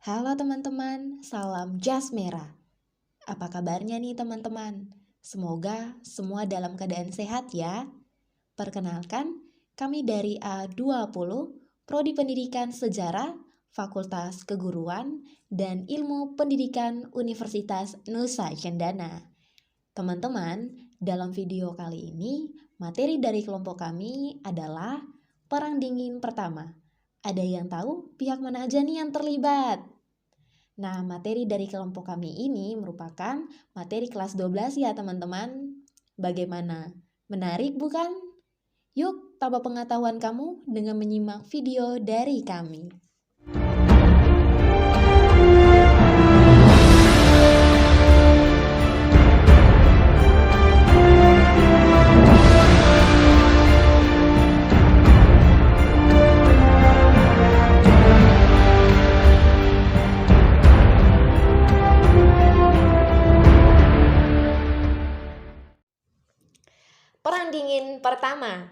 Halo teman-teman, salam Jas Merah. Apa kabarnya nih teman-teman? Semoga semua dalam keadaan sehat ya. Perkenalkan, kami dari A20, Prodi Pendidikan Sejarah, Fakultas Keguruan, dan Ilmu Pendidikan Universitas Nusa Cendana. Teman-teman, dalam video kali ini, materi dari kelompok kami adalah Perang Dingin Pertama. Ada yang tahu pihak mana aja nih yang terlibat? Nah, materi dari kelompok kami ini merupakan materi kelas 12 ya teman-teman. Bagaimana? Menarik bukan? Yuk, tambah pengetahuan kamu dengan menyimak video dari kami. Perang Dingin Pertama,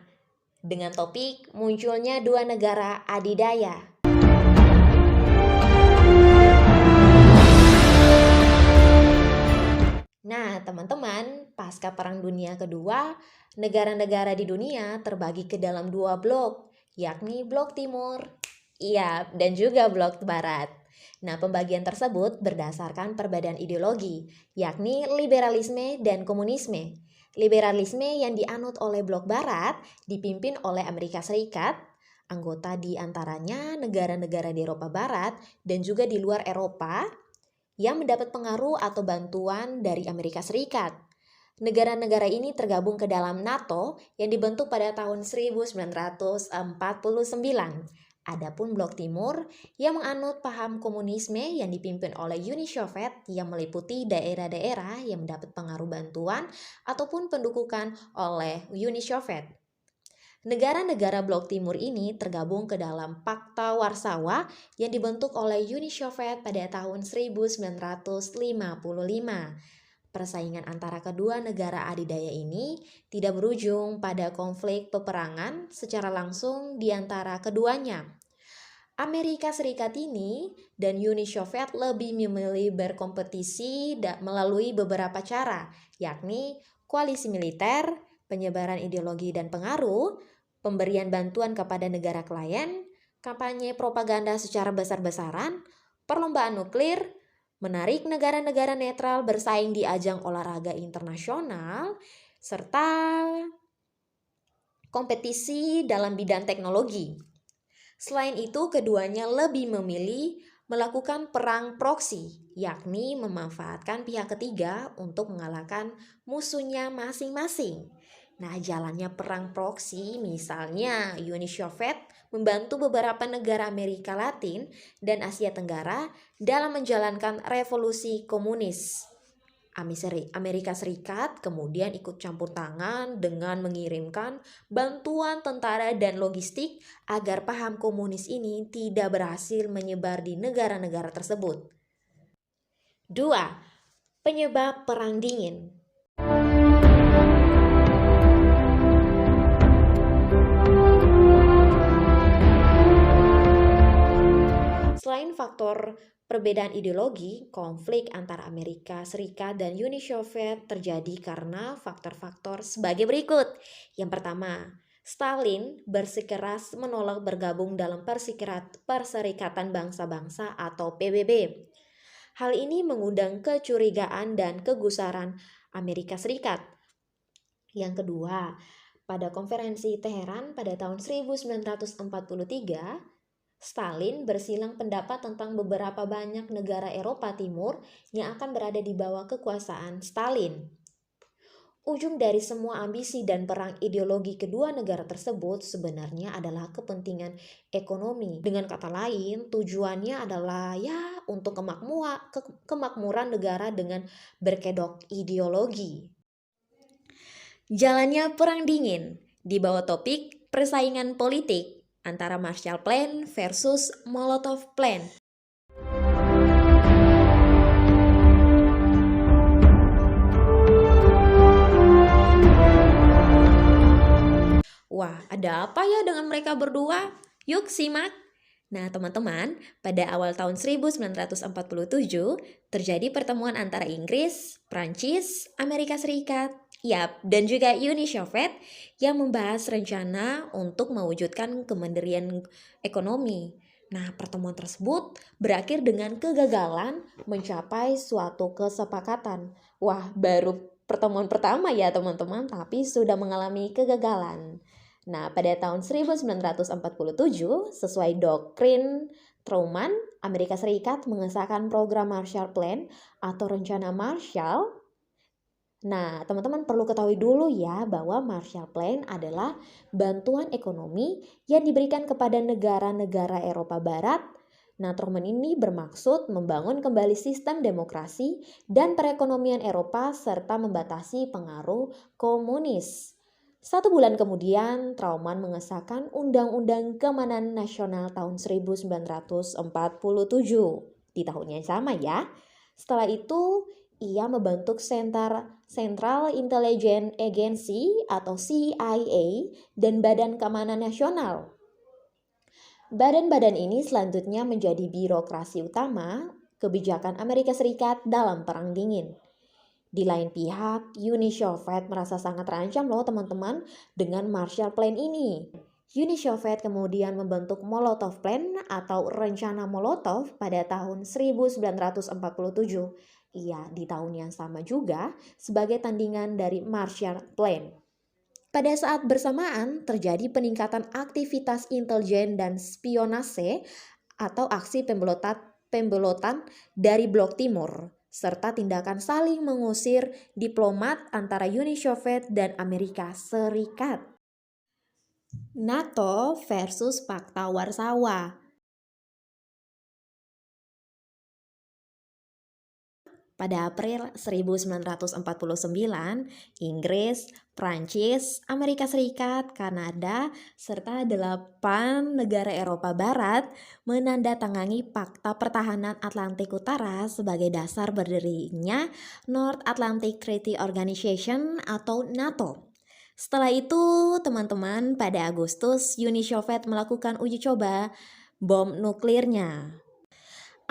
dengan topik munculnya dua negara adidaya. Nah, teman-teman, pasca Perang Dunia Kedua, negara-negara di dunia terbagi ke dalam dua blok, yakni blok timur, dan juga blok barat. Nah, pembagian tersebut berdasarkan perbedaan ideologi, yakni liberalisme dan komunisme. Liberalisme yang dianut oleh blok barat dipimpin oleh Amerika Serikat, anggota di antaranya negara-negara di Eropa Barat dan juga di luar Eropa yang mendapat pengaruh atau bantuan dari Amerika Serikat. Negara-negara ini tergabung ke dalam NATO yang dibentuk pada tahun 1949. Adapun blok timur yang menganut paham komunisme yang dipimpin oleh Uni Soviet yang meliputi daerah-daerah yang mendapat pengaruh bantuan ataupun pendukungan oleh Uni Soviet. Negara-negara blok timur ini tergabung ke dalam Pakta Warsawa yang dibentuk oleh Uni Soviet pada tahun 1955. Persaingan antara kedua negara adidaya ini tidak berujung pada konflik peperangan secara langsung di antara keduanya. Amerika Serikat ini dan Uni Soviet lebih memilih berkompetisi melalui beberapa cara, yakni koalisi militer, penyebaran ideologi dan pengaruh, pemberian bantuan kepada negara klien, kampanye propaganda secara besar-besaran, perlombaan nuklir, menarik negara-negara netral bersaing di ajang olahraga internasional, serta kompetisi dalam bidang teknologi. Selain itu, keduanya lebih memilih melakukan perang proksi, yakni memanfaatkan pihak ketiga untuk mengalahkan musuhnya masing-masing. Nah, jalannya perang proksi, misalnya Uni Soviet membantu beberapa negara Amerika Latin dan Asia Tenggara dalam menjalankan revolusi komunis. Amerika Serikat kemudian ikut campur tangan dengan mengirimkan bantuan tentara dan logistik agar paham komunis ini tidak berhasil menyebar di negara-negara tersebut. 2. Penyebab Perang Dingin. Selain faktor perbedaan ideologi, konflik antara Amerika Serikat dan Uni Soviet terjadi karena faktor-faktor sebagai berikut. Yang pertama, Stalin bersikeras menolak bergabung dalam Perserikatan Bangsa-Bangsa atau PBB. Hal ini mengundang kecurigaan dan kegusaran Amerika Serikat. Yang kedua, pada konferensi Teheran pada tahun 1943, Stalin bersilang pendapat tentang beberapa banyak negara Eropa Timur yang akan berada di bawah kekuasaan Stalin. Ujung dari semua ambisi dan perang ideologi kedua negara tersebut sebenarnya adalah kepentingan ekonomi. Dengan kata lain, tujuannya adalah untuk kemakmuran negara dengan berkedok ideologi. Jalannya Perang Dingin di bawah topik persaingan politik antara Marshall Plan versus Molotov Plan. Wah, ada apa ya dengan mereka berdua? Yuk simak. Nah, teman-teman, pada awal tahun 1947 terjadi pertemuan antara Inggris, Prancis, Amerika Serikat, dan juga Uni Soviet yang membahas rencana untuk mewujudkan kemandirian ekonomi. Nah, pertemuan tersebut berakhir dengan kegagalan mencapai suatu kesepakatan. Wah, baru pertemuan pertama ya teman-teman, tapi sudah mengalami kegagalan. Nah, pada tahun 1947, sesuai doktrin Truman, Amerika Serikat mengesahkan program Marshall Plan atau rencana Marshall. Nah, teman-teman perlu ketahui dulu ya bahwa Marshall Plan adalah bantuan ekonomi yang diberikan kepada negara-negara Eropa Barat. Nah, Truman ini bermaksud membangun kembali sistem demokrasi dan perekonomian Eropa serta membatasi pengaruh komunis. 1 bulan kemudian, Truman mengesahkan Undang-Undang Keamanan Nasional tahun 1947 di tahun yang sama ya. Setelah itu, ia membentuk Central Intelligence Agency atau CIA dan Badan Keamanan Nasional. Badan-badan ini selanjutnya menjadi birokrasi utama kebijakan Amerika Serikat dalam Perang Dingin. Di lain pihak, Uni Soviet merasa sangat terancam loh teman-teman dengan Marshall Plan ini. Uni Soviet kemudian membentuk Molotov Plan atau Rencana Molotov pada tahun 1947. Iya, di tahun yang sama juga sebagai tandingan dari Marshall Plan. Pada saat bersamaan terjadi peningkatan aktivitas intelijen dan spionase atau aksi pembelotan dari Blok Timur, serta tindakan saling mengusir diplomat antara Uni Soviet dan Amerika Serikat. NATO versus Fakta Warsawa. Pada April 1949, Inggris, Prancis, Amerika Serikat, Kanada, serta 8 negara Eropa Barat menandatangani Fakta Pertahanan Atlantik Utara sebagai dasar berdirinya North Atlantic Treaty Organization atau NATO. Setelah itu, teman-teman, pada Agustus, Uni Soviet melakukan uji coba bom nuklirnya.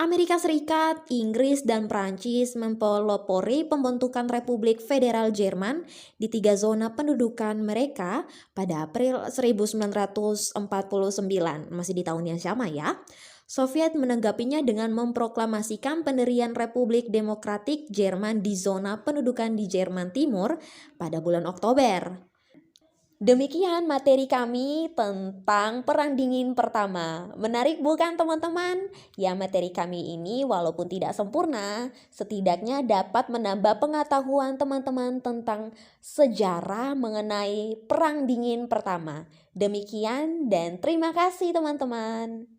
Amerika Serikat, Inggris, dan Prancis mempelopori pembentukan Republik Federal Jerman di 3 zona pendudukan mereka pada April 1949, masih di tahun yang sama ya. Soviet menanggapinya dengan memproklamasikan pendirian Republik Demokratik Jerman di zona pendudukan di Jerman Timur pada bulan Oktober. Demikian materi kami tentang Perang Dingin Pertama. Menarik bukan teman-teman? Ya, materi kami ini walaupun tidak sempurna, setidaknya dapat menambah pengetahuan teman-teman tentang sejarah mengenai Perang Dingin Pertama. Demikian dan terima kasih teman-teman.